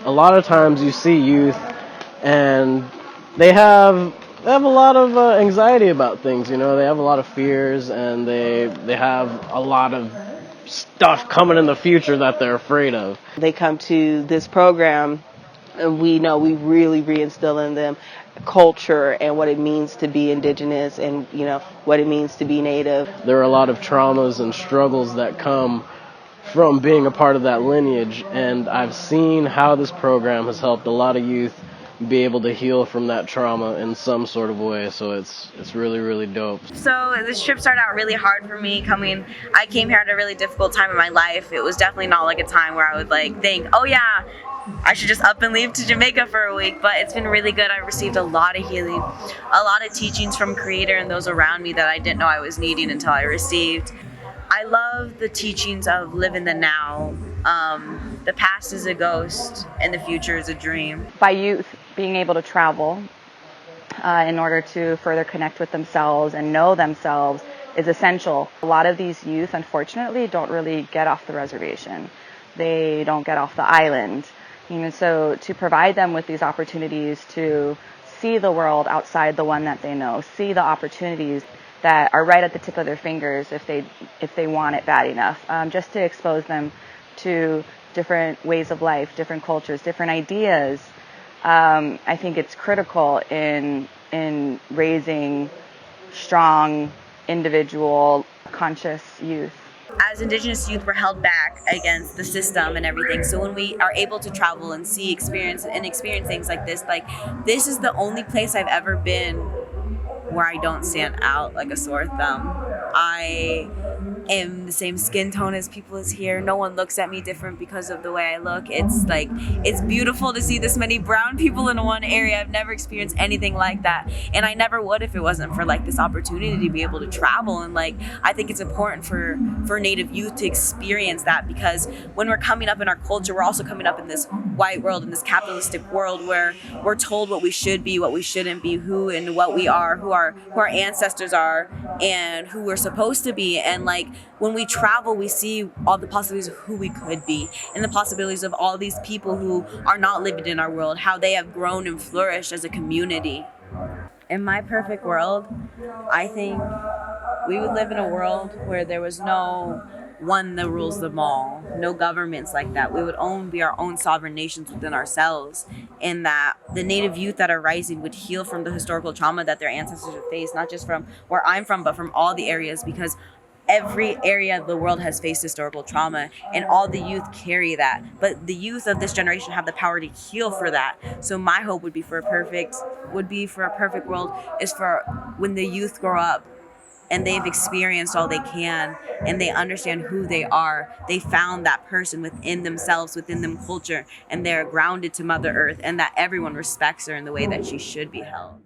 A lot of times you see youth and they have a lot of anxiety about things. You know, they have a lot of fears, and they have a lot of stuff coming in the future that they're afraid of. They come to this program, and we know we really reinstill in them culture and what it means to be indigenous, and what it means to be native. There are a lot of traumas and struggles that come from being a part of that lineage, and I've seen how this program has helped a lot of youth be able to heal from that trauma in some sort of way. So it's really, really dope. So this trip started out really hard for me coming. I came here at a really difficult time in my life. It was definitely not like a time where I would think, oh yeah, I should just up and leave to Jamaica for a week, but it's been really good. I've received a lot of healing, a lot of teachings from Creator and those around me that I didn't know I was needing until I received. I love the teachings of live in the now. The past is a ghost and the future is a dream. By youth being able to travel in order to further connect with themselves and know themselves is essential. A lot of these youth, unfortunately, don't really get off the reservation. They don't get off the island. So to provide them with these opportunities to see the world outside the one that they know, see the opportunities that are right at the tip of their fingers if they want it bad enough, just to expose them to different ways of life, different cultures, different ideas. I think it's critical in raising strong, individual, conscious youth. As Indigenous youth, we're held back against the system and everything. So when we are able to travel and experience things like this is the only place I've ever been where I don't stand out like a sore thumb. I am the same skin tone as people is here. No one looks at me different because of the way I look. It's beautiful to see this many brown people in one area. I've never experienced anything like that, and I never would if it wasn't for this opportunity to be able to travel. And I think it's important for Native youth to experience that, because when we're coming up in our culture, we're also coming up in this white world, in this capitalistic world where we're told what we should be, what we shouldn't be, who and what we are, who our ancestors are, and who we're supposed to be. And when we travel, we see all the possibilities of who we could be, and the possibilities of all these people who are not living in our world, how they have grown and flourished as a community. In my perfect world, I think we would live in a world where there was no one that rules them all, no governments like that. We would be our own sovereign nations within ourselves, and that the Native youth that are rising would heal from the historical trauma that their ancestors have faced, not just from where I'm from, but from all the areas, because every area of the world has faced historical trauma, and all the youth carry that. But the youth of this generation have the power to heal for that. So my hope would be for a perfect world is for when the youth grow up and they've experienced all they can and they understand who they are, they found that person within themselves, within them culture, and they're grounded to Mother Earth, and that everyone respects her in the way that she should be held.